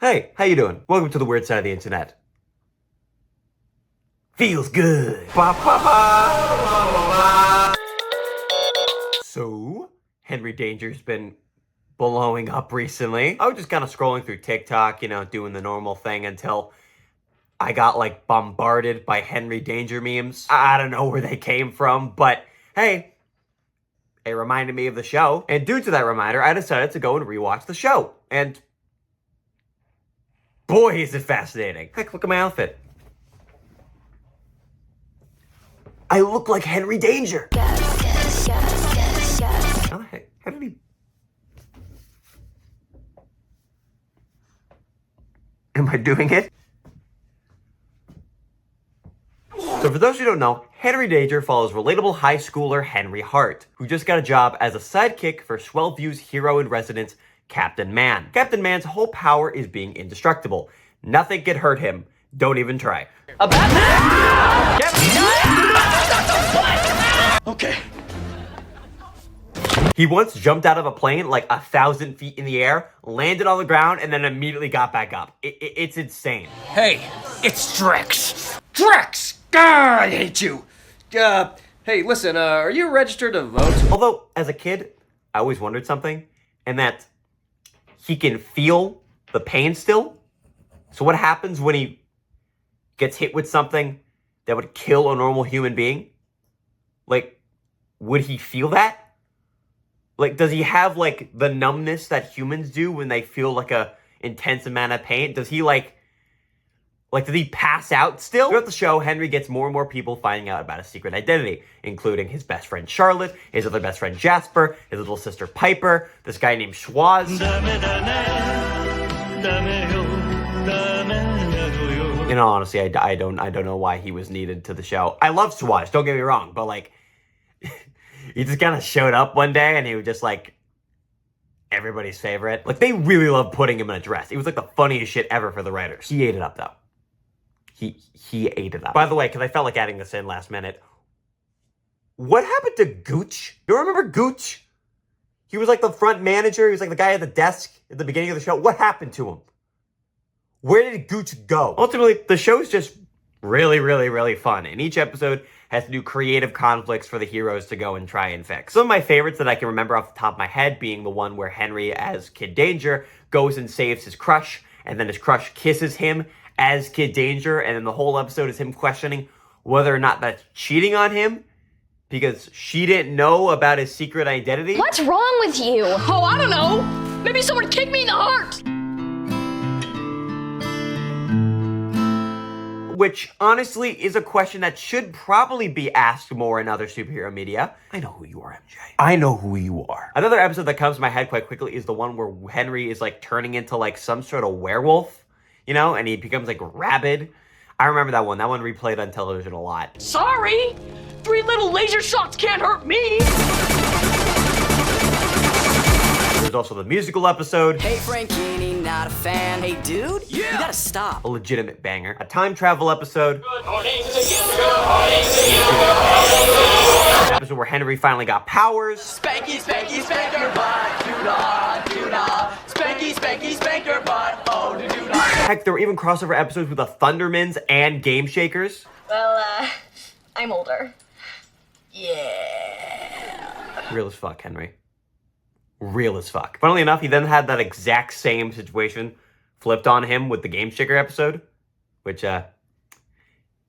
Hey, how you doing? Welcome to the weird side of the internet. Feels good. Ba, ba, ba. So, Henry Danger's been blowing up recently. I was just kind of scrolling through TikTok, doing the normal thing until I got like bombarded by Henry Danger memes. I don't know where they came from, but hey, it reminded me of the show. And due to that reminder, I decided to go and rewatch the show. And boy, is it fascinating. Heck, look at my outfit. I look like Henry Danger. How the heck? How did he... Am I doing it? So for those who don't know, Henry Danger follows relatable high schooler Henry Hart, who just got a job as a sidekick for Swellview's hero-in-residence, Captain Man. Captain Man's whole power is being indestructible. Nothing can hurt him. Don't even try. A Batman! Okay. He once jumped out of a plane like 1,000 feet in the air, landed on the ground, and then immediately got back up. It's insane. Hey, it's Drex. Drex! God, I hate you. Hey, listen, are you registered to vote? Although, as a kid, I always wondered something, and that he can feel the pain still. So what happens when he gets hit with something that would kill a normal human being? Like, would he feel that? Like, does he have, like, the numbness that humans do when they feel, like, a intense amount of pain? Does he, like, did he pass out still? Throughout the show, Henry gets more and more people finding out about his secret identity, including his best friend Charlotte, his other best friend Jasper, his little sister Piper, this guy named Schwaz. In all honesty, I don't know why he was needed to the show. I love Schwaz, don't get me wrong, but, like, he just kind of showed up one day and he was just, like, everybody's favorite. Like, they really loved putting him in a dress. It was, like, the funniest shit ever for the writers. He ate it up, though. He ate it up. By the way, because I felt like adding this in last minute, what happened to Gooch? You remember Gooch? He was like the front manager. He was like the guy at the desk at the beginning of the show. What happened to him? Where did Gooch go? Ultimately, the show's just really, really, really fun. And each episode has new creative conflicts for the heroes to go and try and fix. Some of my favorites that I can remember off the top of my head being the one where Henry, as Kid Danger, goes and saves his crush, and then his crush kisses him as Kid Danger, and then the whole episode is him questioning whether or not that's cheating on him because she didn't know about his secret identity. What's wrong with you? Oh, I don't know. Maybe someone kicked me in the heart. Which, honestly, is a question that should probably be asked more in other superhero media. I know who you are, MJ. I know who you are. Another episode that comes to my head quite quickly is the one where Henry is, like, turning into, like, some sort of werewolf, and he becomes, like, rabid. I remember that one. That one replayed on television a lot. Sorry. 3 little laser shots can't hurt me. There's also the musical episode. Hey, Frankini, not a fan. Hey, dude, you gotta stop. A legitimate banger. A time travel episode. An episode where Henry finally got powers. Spanky, spanky, spank your butt. Do not, do not. Spanky, spanky, spank your butt. Oh, do not. Heck, there were even crossover episodes with the Thundermans and Game Shakers. Well, I'm older. Yeah. Real as fuck, Henry. Real as fuck. Funnily enough, he then had that exact same situation flipped on him with the Game Shaker episode, which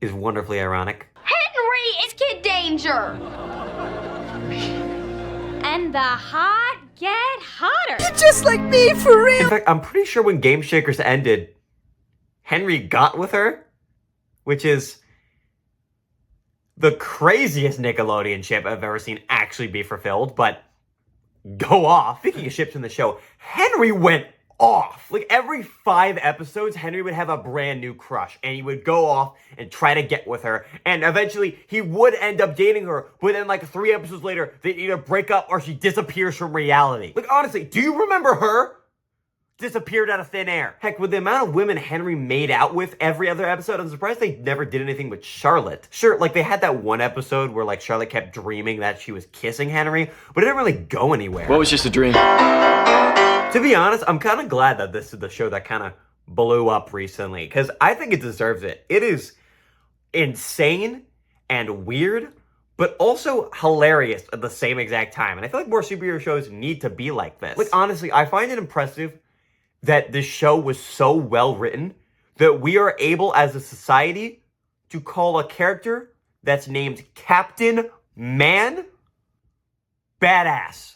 is wonderfully ironic. Henry is Kid Danger! And the hot get hotter. You're just like me, for real. In fact, I'm pretty sure when Game Shakers ended, Henry got with her, which is the craziest Nickelodeon ship I've ever seen actually be fulfilled, but go off. Speaking of ships in the show, Henry went off. Like, every 5 episodes, Henry would have a brand new crush, and he would go off and try to get with her, and eventually he would end up dating her, but then, like, 3 episodes later, they either break up or she disappears from reality. Like, honestly, do you remember her? Disappeared out of thin air. Heck, with the amount of women Henry made out with every other episode, I'm surprised they never did anything with Charlotte. Sure, like, they had that one episode where, like, Charlotte kept dreaming that she was kissing Henry, but it didn't really go anywhere. What was just a dream? To be honest, I'm kind of glad that this is the show that kind of blew up recently because I think it deserves it. It is insane and weird, but also hilarious at the same exact time. And I feel like more superhero shows need to be like this. Like, honestly, I find it impressive that this show was so well written that we are able as a society to call a character that's named Captain Man badass.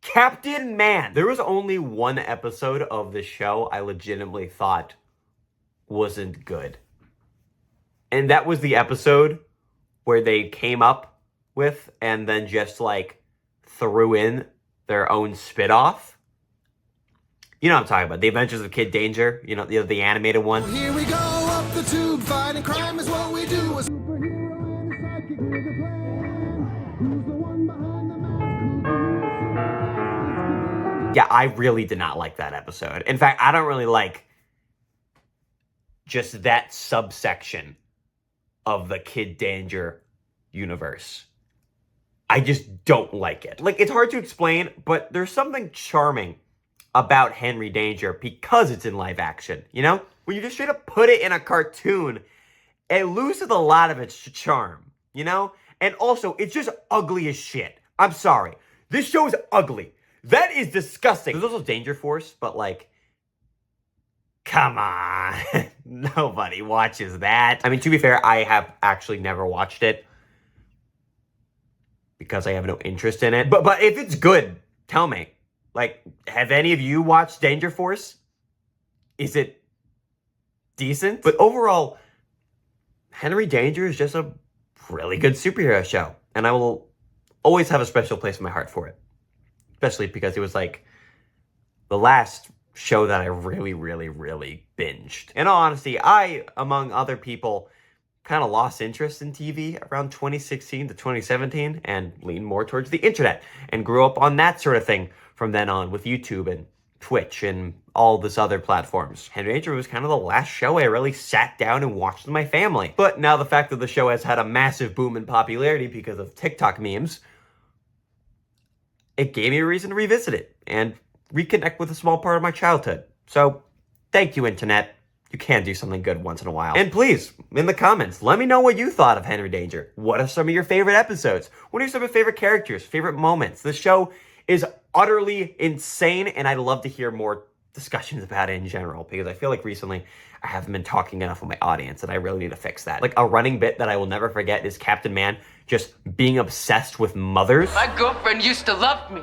Captain Man. There was only one episode of the show I legitimately thought wasn't good. And that was the episode where they came up with and then just like threw in their own spit-off. You know what I'm talking about. The Adventures of Kid Danger. You know, the animated one. Here we go up the tube, fighting crime is what we do. A superhero and a sidekick with a plan. Who's the one behind the mask? Yeah, I really did not like that episode. In fact, I don't really like just that subsection of the Kid Danger universe. I just don't like it. Like, it's hard to explain, but there's something charming about Henry Danger because it's in live action, you know? When you just straight up put it in a cartoon, it loses a lot of its charm, you know? And also, it's just ugly as shit. I'm sorry. This show is ugly. That is disgusting. There's also Danger Force, but like, come on. Nobody watches that. I mean, to be fair, I have actually never watched it because I have no interest in it. But if it's good, tell me. Like, have any of you watched Danger Force? Is it decent? But overall, Henry Danger is just a really good superhero show. And I will always have a special place in my heart for it. Especially because it was like the last show that I really, really, really binged. In all honesty, I, among other people, kind of lost interest in TV around 2016 to 2017 and leaned more towards the internet and grew up on that sort of thing from then on with YouTube and Twitch and all this other platforms. Henry Danger was kind of the last show I really sat down and watched with my family. But now the fact that the show has had a massive boom in popularity because of TikTok memes, it gave me a reason to revisit it and reconnect with a small part of my childhood. So, thank you, Internet. You can do something good once in a while. And please, in the comments, let me know what you thought of Henry Danger. What are some of your favorite episodes? What are some of your favorite characters, favorite moments? The show is utterly insane, and I'd love to hear more discussions about it in general, because I feel like recently I haven't been talking enough with my audience, and I really need to fix that. Like, a running bit that I will never forget is Captain Man just being obsessed with mothers. My girlfriend used to love me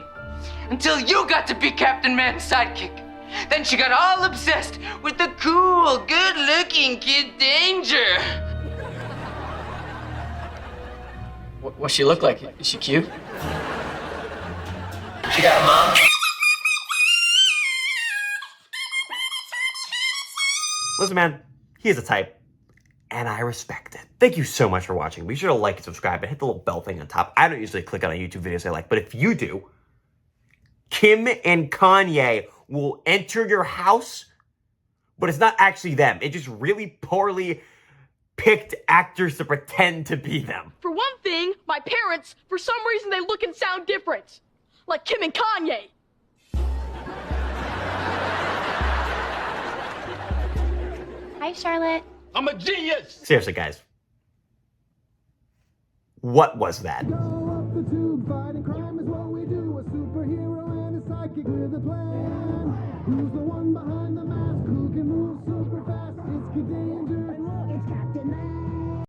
until you got to be Captain Man's sidekick. Then she got all obsessed with the cool, good-looking Kid Danger. What's she look like? Is she cute? You got a mom? Listen, man, he is a type, and I respect it. Thank you so much for watching. Be sure to like and subscribe and hit the little bell thing on top. I don't usually click on YouTube videos I like, but if you do, Kim and Kanye will enter your house, but it's not actually them. It's just really poorly picked actors to pretend to be them. For one thing, my parents, for some reason, they look and sound different. Like Kim and Kanye. Hi, Charlotte. I'm a genius! Seriously, guys. What was that? Go up the tube, fighting crime is what we do. A superhero and a sidekick with a plan. Who's the one behind the mask? Who can move super fast? It's Kid Danger.